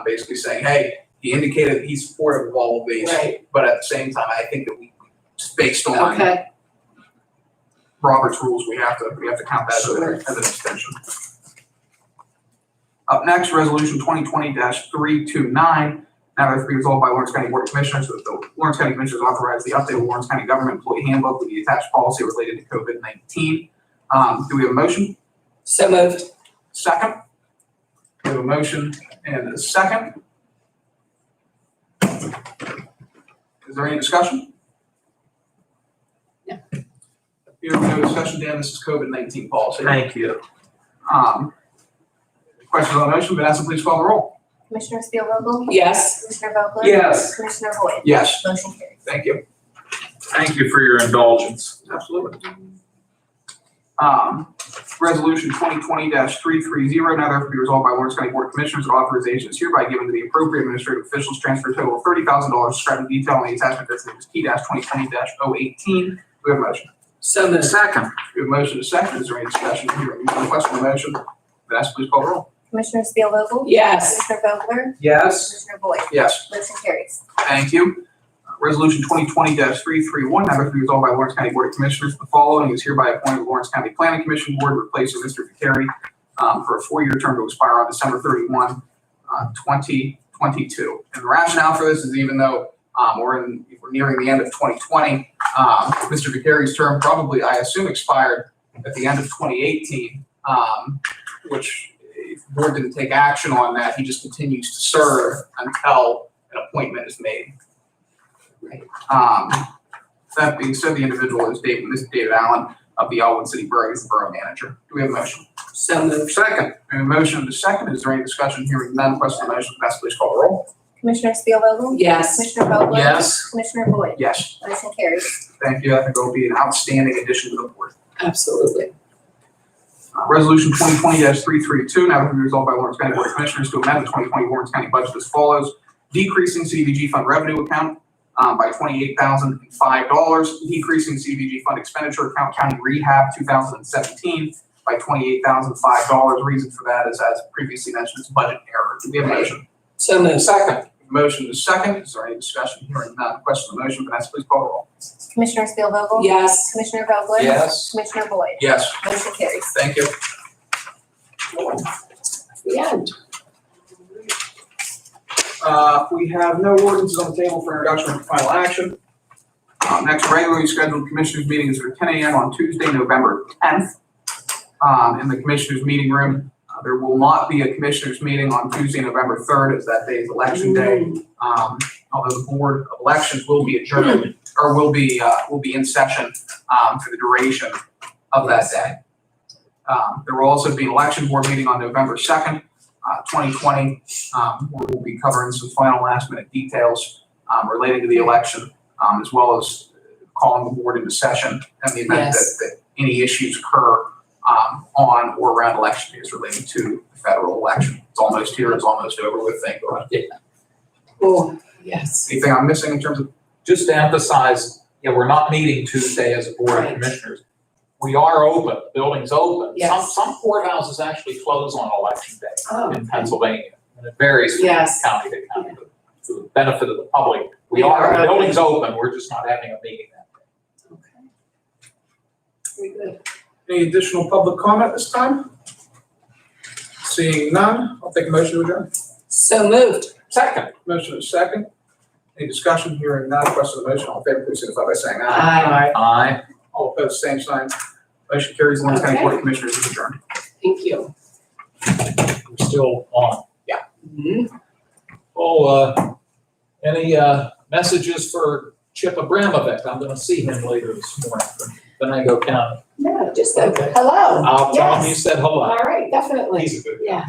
basically saying, hey, he indicated that he's supportive of all of these. right, But at the same time, I think that just based on okay, Robert's rules, we have to count that Sure. as an extension. Up next, Resolution 2020-329. Now therefore be resolved by Lawrence County Board of Commissioners that the Lawrence County Commissioners authorize the update of Lawrence County Government Employee Handbook with the attached policy related to COVID-19. Do we have a motion? so moved. Second? We have a motion and a second. Is there any discussion? No. Here, no discussion, Dan, this is COVID-19 policy. Thank you. Questions on the motion? Vanessa, please call the roll. Commissioner Spielvogel? Yes, Commissioner Vogler? Yes. Commissioner Boyd? Yes. Motion carries. Thank you. Thank you for your indulgence. Absolutely. Resolution 2020-330, now therefore be resolved by Lawrence County Board of Commissioners that authorization is hereby given to the appropriate administrative officials transfer a total of $30,000 described in detail on the attachment designated T-2020-018. Do we have a motion? so moved. Second. We have a motion to second. Is there any discussion? Hearing none. Question on the motion. Vanessa, please call the roll. Commissioner Spielvogel? Yes, Commissioner Vogler? Yes. Commissioner Boyd? Yes. Motion carries. Thank you. Resolution 2020-331, now therefore be resolved by Lawrence County Board of Commissioners. The following is hereby appointed the Lawrence County Planning Commission Board, replacing Mr. Vicari for a 4-year term to expire on December 31, 2022. And the rationale for this is even though we're nearing the end of 2020, Mr. Vicari's term probably, I assume, expired at the end of 2018, which if the board didn't take action on that, he just continues to serve until an appointment is made. That being said, the individual is Mr. David Allen of the Elwood City Borough. He's the borough manager. Do we have a motion? so moved. Second. We have a motion and a second. Is there any discussion? Hearing none. Question on the motion. Vanessa, please call the roll. Commissioner Spielvogel? Yes, Commissioner Vogler? Yes. Commissioner Boyd? Yes. Motion carries. Thank you. I think it will be an outstanding addition to the board. absolutely. Resolution 2020-332, now be resolved by Lawrence County Board of Commissioners to amend the 2020 Lawrence County budget as follows. Decreasing CDBG fund revenue account by $28,005. Decreasing CDBG fund expenditure account county rehab 2017 by $28,005. Reason for that is, as previously mentioned, it's budget error. Do we have a motion? So moved. Second. Motion is second. Is there any discussion? Hearing none. Question on the motion, Vanessa, please call the roll. Commissioner Spielvogel? Yes. Commissioner Vogler? Yes. Commissioner Boyd? Yes. Motion carries. Thank you. The end. We have no ordinances on the table for introduction and final action. Next regularly scheduled commissioners meeting is for 10 a.m. on Tuesday, November 10th. In the commissioners meeting room. There will not be a commissioners meeting on Tuesday, November 3rd, as that day is election day. Although the Board of Elections will be adjourned, or will be in session for the duration of that day. There will also be an election board meeting on November 2nd, 2020, where we'll be covering some final last minute details relating to the election, as well as calling the board into session in the event that any issues occur on or around election days relating to the federal election. It's almost here, it's almost over with, thank God. Oh, yes. Anything I'm missing in terms of, Just to emphasize, we're not meeting Tuesday as a board of Right. commissioners. We are open, the building's open. Yes. Some courthouses actually close on election day Oh, in Pennsylvania. And it varies from Yes. county to county, but for the benefit of the public. We are The open. building's open, we're just not having a meeting that day. okay. Very good. any additional public comment this time? Seeing none, I'll take a motion to adjourn. So moved. Second. Motion is second. Any discussion? Hearing none, question on the motion, all in favor, please signify by saying aye. Aye. Aye. All opposed, same sign. Motion carries. Lawrence County Okay. Board of Commissioners is adjourned. Thank you. We're still on. Mhm. Oh, any messages for Chip Abramovic? I'm gonna see him later this morning from Venango County. No, just a Okay. hello. I'll tell him you Yes. said hello. All right, definitely. He's a good guy. Yeah,